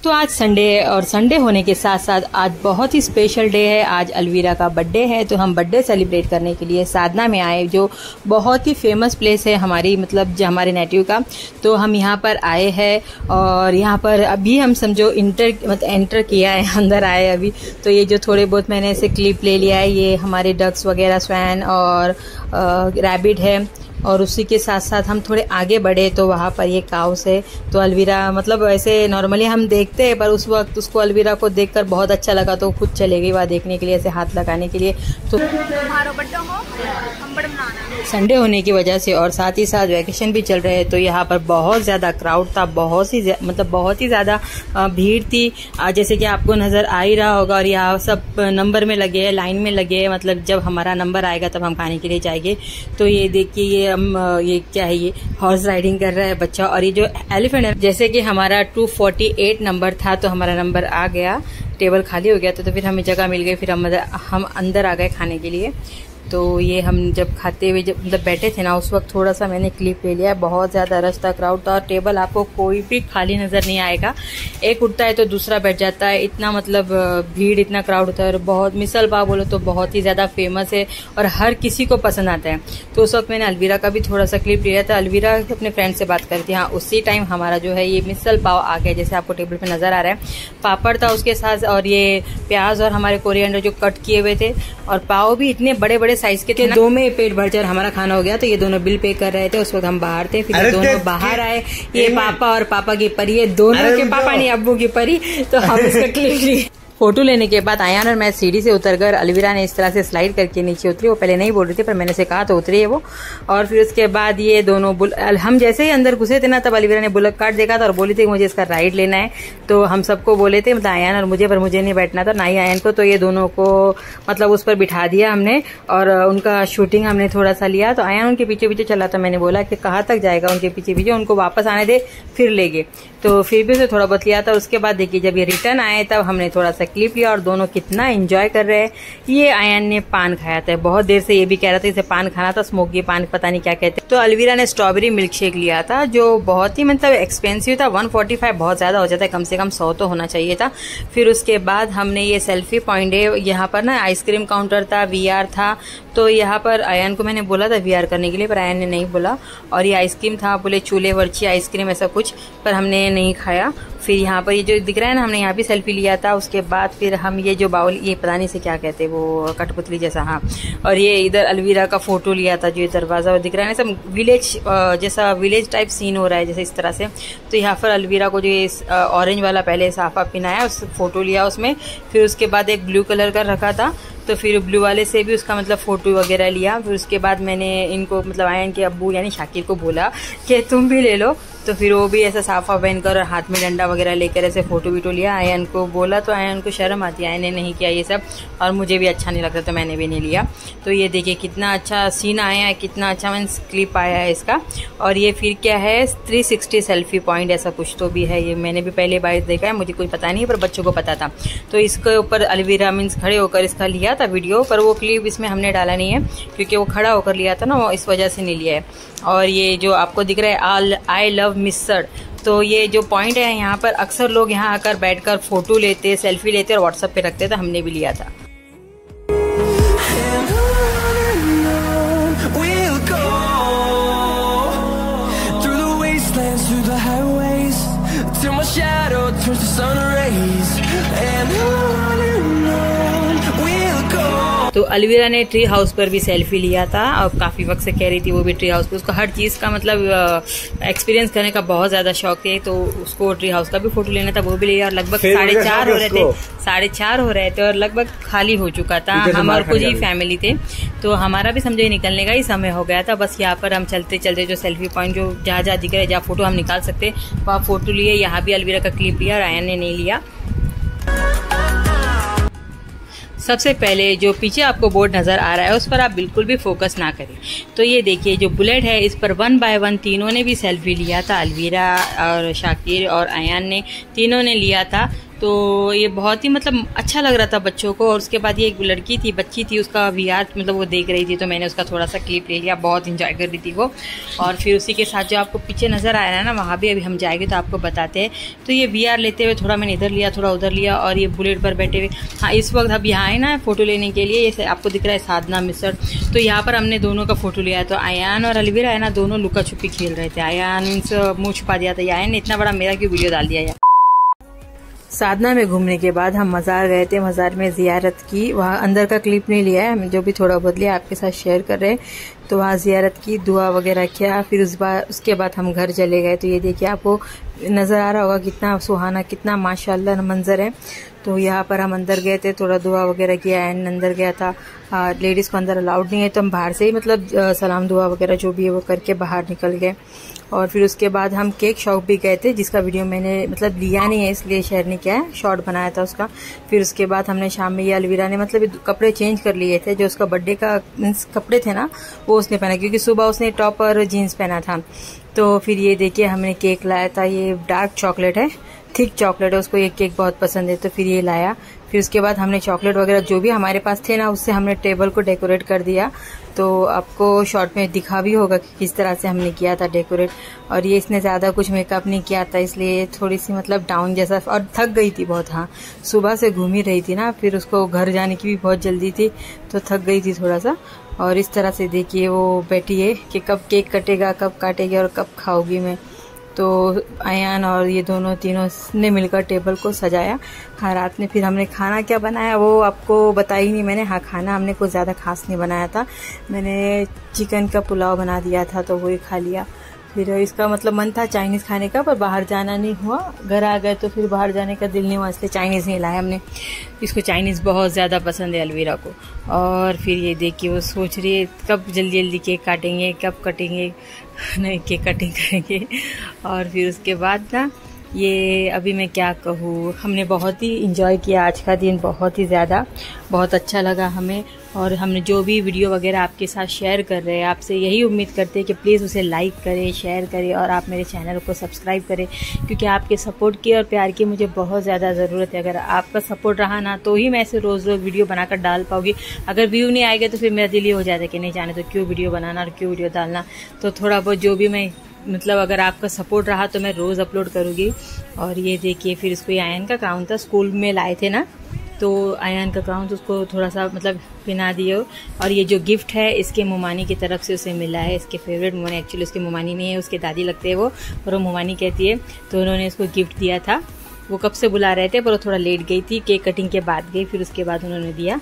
तो आज संडे है और संडे होने के साथ साथ आज बहुत ही स्पेशल डे है। आज अलवीरा का बर्थडे है, तो हम बर्थडे सेलिब्रेट करने के लिए साधना में आए, जो बहुत ही फेमस प्लेस है हमारी मतलब जो हमारे नेटिव का। तो हम यहाँ पर आए हैं और यहाँ पर अभी हम समझो एंटर किया है, अंदर आए अभी। तो ये जो थोड़े बहुत मैंने ऐसे क्लिप ले लिया है, ये हमारे डक्स वगैरह, स्वैन और रैबिट है। और उसी के साथ साथ हम थोड़े आगे बढ़े तो वहाँ पर ये काउस है। तो अलवीरा मतलब ऐसे नॉर्मली हम देखते हैं, पर उस वक्त उसको अलवीरा को देखकर बहुत अच्छा लगा, तो खुद चले गई वहाँ देखने के लिए, ऐसे हाथ लगाने के लिए। तो संडे होने की वजह से और साथ ही साथ वैकेशन भी चल रहे हैं, तो यहाँ पर बहुत ज़्यादा क्राउड था, बहुत ही ज़्यादा भीड़ थी, जैसे कि आपको नज़र आ ही रहा होगा। और यहाँ सब नंबर में लगे हैं, लाइन में लगे हैं, मतलब जब हमारा नंबर आएगा तब हम खाने के लिए जाएंगे। तो ये देखिए ये क्या है, ये हॉर्स राइडिंग कर रहा है बच्चा। और ये जो एलिफेंट है, जैसे कि हमारा 248 नंबर था, तो हमारा नंबर आ गया, टेबल खाली हो गया, तो फिर हमें जगह मिल गई, फिर हम अंदर आ गए खाने के लिए। तो ये हम जब खाते हुए जब मतलब बैठे थे ना, उस वक्त थोड़ा सा मैंने क्लिप ले लिया। बहुत ज़्यादा रश था, क्राउड था, और टेबल आपको कोई भी खाली नज़र नहीं आएगा। एक उठता है तो दूसरा बैठ जाता है, इतना मतलब भीड़, इतना क्राउड होता है। और बहुत मिसल पाव बोलो तो बहुत ही ज़्यादा फेमस है और हर किसी को पसंद आता है। तो उस वक्त मैंने अलवीरा का भी थोड़ा सा क्लिप लिया था। अलवीरा अपने फ्रेंड से बात करी थी, हाँ उसी टाइम हमारा जो है ये मिसल पाव आ गया, जैसे आपको टेबल पर नज़र आ रहा है। पापड़ था उसके साथ, और ये प्याज और हमारे कोरिएंडर जो कट किए हुए थे, और पाव भी इतने बड़े बड़े साइज के थे, दो में पेट भर कर हमारा खाना हो गया। तो ये दोनों बिल पे कर रहे थे, उस वक्त हम बाहर थे, फिर दोनों बाहर आए। ये पापा और पापा की परी, ये दोनों के पापा नहीं अब्बू की परी। तो हम इसका क्लिप लिए। फोटो लेने के बाद आयान और मैं सीढ़ी से उतरकर अलवीरा ने इस तरह से स्लाइड करके नीचे उतरी। वो पहले नहीं बोल रही थी, पर मैंने से कहा तो उतरी है वो। और फिर उसके बाद ये दोनों हम जैसे ही अंदर घुसे थे ना, तब अलवीरा ने बुलेट कार्ट देखा था और बोली थी मुझे इसका राइड लेना है। तो हम सबको बोले थे, मतलब आयान और मुझे, पर मुझे नहीं बैठना था, ना ही आयान को। तो ये दोनों को मतलब उस पर बिठा दिया हमने, और उनका शूटिंग हमने थोड़ा सा लिया। तो आयान उनके पीछे पीछे चला था। मैंने बोला कि कहाँ तक जाएगा उनके पीछे पीछे, उनको वापस आने दे, फिर लेंगे। तो फिर भी उसे थोड़ा बहुत लिया था। उसके बाद देखिए जब ये रिटर्न आए तब हमने थोड़ा सा क्लिप लिया, और दोनों कितना एंजॉय कर रहे हैं। ये आयन ने पान खाया था, बहुत देर से ये भी कह रहा था इसे पान खाना था, स्मोकी पान, पता नहीं क्या कहते। तो अलवीरा ने स्ट्रॉबेरी मिल्क शेक लिया था, जो बहुत ही मतलब एक्सपेंसिव था, 145 बहुत ज्यादा हो जाता है, कम से कम 100 तो होना चाहिए था। फिर उसके बाद हमने ये सेल्फी पॉइंट है, यहाँ पर ना आइसक्रीम काउंटर था, VR था। तो यहाँ पर आयन को मैंने बोला था VR करने के लिए, पर आयन ने नहीं बोला। और ये आइसक्रीम था, बोले चूल्हे वर्ची आइसक्रीम ऐसा कुछ, पर हमने नहीं खाया। फिर यहाँ पर ये जो दिख रहा है ना, हमने यहाँ भी सेल्फी लिया था। उसके बाद फिर हम ये जो बाउल, ये पता नहीं से क्या कहते हैं, वो कठपुतली जैसा, हाँ। और ये इधर अलवीरा का फोटो लिया था, जो ये दरवाजा दिख रहा है ना, सब विलेज जैसा विलेज टाइप सीन हो रहा है जैसे इस तरह से। तो यहाँ पर अलवीरा को जो ये ऑरेंज वाला पहले साफा पिनाया, उस फोटो लिया उसमें। फिर उसके बाद एक ब्लू कलर का रखा था, तो फिर ब्लू वाले से भी उसका मतलब फोटो वगैरह लिया। फिर उसके बाद मैंने इनको मतलब आयन के अब्बू यानी शाकिर को बोला कि तुम भी ले लो। तो फिर वो भी ऐसा साफा पहनकर और हाथ में डंडा वगैरह लेकर ऐसे फोटो वीटो लिया। आयन को बोला तो आयन को शर्म आती है, आयन ने नहीं किया ये सब, और मुझे भी अच्छा नहीं लगता, तो मैंने भी नहीं लिया। तो ये देखिए कितना अच्छा सीन आया है, कितना अच्छा मीन्स क्लिप आया है इसका। और ये फिर क्या है, 360 सेल्फी पॉइंट ऐसा कुछ तो भी है, ये मैंने भी पहले बार देखा है, मुझे कोई पता नहीं, पर बच्चों को पता था। तो इसके ऊपर अलवीरा मीन्स खड़े होकर इसका लिया था वीडियो, पर वो क्लिप इसमें हमने डाला नहीं है, क्योंकि वो खड़ा होकर लिया था ना, वो इस वजह से नहीं लिया है। और ये जो आपको दिख रहा है आई लव मिस्सर, तो ये जो पॉइंट है यहाँ पर अक्सर लोग यहाँ आकर बैठकर फोटो लेते, सेल्फी लेते और व्हाट्सएप पे रखते थे, हमने भी लिया था। तो अलवीरा ने ट्री हाउस पर भी सेल्फी लिया था, और काफी वक्त से कह रही थी वो भी ट्री हाउस पर, उसको हर चीज का मतलब एक्सपीरियंस करने का बहुत ज्यादा शौक है। तो उसको ट्री हाउस का भी फोटो लेना था, वो भी लिया। और लगभग 4:30 हो रहे थे, 4:30 हो रहे थे, और लगभग खाली हो चुका था। हम और कुछ ही फैमिली थे, तो हमारा भी समझो निकलने का ही समय हो गया था। बस यहाँ पर हम चलते चलते जो सेल्फी पॉइंट जो जहाँ जहाँ दिख रहे, जहाँ फोटो हम निकाल सकते वहाँ फोटो लिए। यहाँ भी अलवीरा का क्लिप लिया, और आयन ने नहीं लिया। सबसे पहले जो पीछे आपको बोर्ड नज़र आ रहा है, उस पर आप बिल्कुल भी फोकस ना करें। तो ये देखिए जो बुलेट है, इस पर 1 बाय 1 तीनों ने भी सेल्फी लिया था, अलवीरा और शाकिर और आयान ने, तीनों ने लिया था। तो ये बहुत ही मतलब अच्छा लग रहा था बच्चों को। और उसके बाद ये एक लड़की थी, बच्ची थी, उसका VR मतलब वो देख रही थी, तो मैंने उसका थोड़ा सा क्लिप ले लिया। बहुत इंजॉय कर रही थी वो। और फिर उसी के साथ जो आपको पीछे नज़र आ रहा है ना, वहाँ भी अभी हम जाएंगे तो आपको बताते हैं। तो ये VR लेते हुए थोड़ा मैंने इधर लिया, थोड़ा उधर लिया, और ये बुलेट पर बैठे हुए। हाँ, इस वक्त अब यहाँ आए ना फ़ोटो लेने के लिए। ये आपको दिख रहा है साधना मिसर, तो यहाँ पर हमने दोनों का फ़ोटो लिया। तो अयान और अलवीरा है ना, दोनों लुका छुपी खेल रहे थे। अयान मीन्स मुँह छुपा दिया था, अयान ने इतना बड़ा मेरा क्यों वीडियो डाल दिया यार। साधना में घूमने के बाद हम मज़ार गए थे, मज़ार में ज़ियारत की। वहाँ अंदर का क्लिप नहीं लिया है, हम जो भी थोड़ा बहुत लिया आपके साथ शेयर कर रहे हैं। तो वहाँ ज़ियारत की, दुआ वगैरह किया, फिर उसके बाद हम घर चले गए। तो ये देखिए आपको नज़र आ रहा होगा कितना सुहाना, कितना माशाल्लाह मंजर है। तो यहाँ पर हम अंदर गए थे, थोड़ा दुआ वगैरह किया, एंड अंदर गया था। लेडीज़ को अंदर अलाउड नहीं है, तो हम बाहर से ही मतलब सलाम दुआ वगैरह जो भी है वो करके बाहर निकल गए। और फिर उसके बाद हम केक शॉप भी गए थे, जिसका वीडियो मैंने मतलब लिया नहीं है इसलिए शेयर नहीं किया है, शॉर्ट बनाया था उसका। फिर उसके बाद हमने शाम में ये अलवीरा ने मतलब कपड़े चेंज कर लिए थे, जो उसका बर्थडे का मीन्स कपड़े थे ना वो उसने पहना, क्योंकि सुबह उसने टॉप और जीन्स पहना था। तो फिर ये देखिए हमने केक लाया था, ये डार्क चॉकलेट है, थिक चॉकलेट है, उसको ये केक बहुत पसंद है, तो फिर ये लाया। फिर उसके बाद हमने चॉकलेट वगैरह जो भी हमारे पास थे ना, उससे हमने टेबल को डेकोरेट कर दिया। तो आपको शॉर्ट में दिखा भी होगा कि किस तरह से हमने किया था डेकोरेट। और ये इसने ज़्यादा कुछ मेकअप नहीं किया था, इसलिए थोड़ी सी मतलब डाउन जैसा, और थक गई थी बहुत। हाँ, सुबह से घूम ही रही थी ना, फिर उसको घर जाने की भी बहुत जल्दी थी, तो थक गई थी थोड़ा सा। और इस तरह से देखिए वो बैठी है कि कब केक कटेगा, कब काटेगी और कब खाऊंगी मैं। तो अयान और ये दोनों तीनों ने मिलकर टेबल को सजाया। हाँ, रात में फिर हमने खाना क्या बनाया वो आपको बताया ही नहीं मैंने। हाँ, खाना हमने कुछ ज़्यादा खास नहीं बनाया था, मैंने चिकन का पुलाव बना दिया था, तो वही खा लिया। फिर इसका मतलब मन था चाइनीज़ खाने का, पर बाहर जाना नहीं हुआ, घर आ गए तो फिर बाहर जाने का दिल नहीं हुआ, इसलिए चाइनीज़ नहीं लाया हमने। इसको चाइनीज़ बहुत ज़्यादा पसंद है अलवीरा को। और फिर ये देखिए वो सोच रही है कब जल्दी जल्दी केक काटेंगे, कब कटेंगे, नहीं केक कटिंग करेंगे। और फिर उसके बाद ना ये अभी मैं क्या कहूँ, हमने बहुत ही इंजॉय किया आज का दिन, बहुत ही ज़्यादा, बहुत अच्छा लगा हमें। और हमने जो भी वीडियो वगैरह आपके साथ शेयर कर रहे हैं, आपसे यही उम्मीद करते हैं कि प्लीज़ उसे लाइक करें, शेयर करें, और आप मेरे चैनल को सब्सक्राइब करें, क्योंकि आपके सपोर्ट की और प्यार की मुझे बहुत ज़्यादा ज़रूरत है। अगर आपका सपोर्ट रहा ना, तो ही मैं ऐसे रोज़ रोज़ वीडियो बनाकर डाल पाऊँगी। अगर व्यू नहीं आएगा तो फिर मेरा दिल ये हो जाता है कि नहीं जाने तो क्यों वीडियो बनाना और क्यों वीडियो डालना। तो थोड़ा बहुत जो भी मैं मतलब अगर आपका सपोर्ट रहा तो मैं रोज़ अपलोड करूँगी। और ये देखिए फिर इसको ये अयान का क्राउन था, स्कूल में लाए थे ना, तो अयान का क्राउन तो उसको थोड़ा सा मतलब पहना दिए। और ये जो गिफ्ट है इसके मुमानी की तरफ से उसे मिला है, इसके फेवरेट मुमानी, एक्चुअली उसकी मुमानी नहीं है, उसके दादी लगते हैं वो, और वो मुमानी कहती है। तो उन्होंने इसको गिफ्ट दिया था, वो कब से बुला रहे थे पर वो थोड़ा लेट गई थी, केक कटिंग के बाद गई, फिर उसके बाद उन्होंने दिया।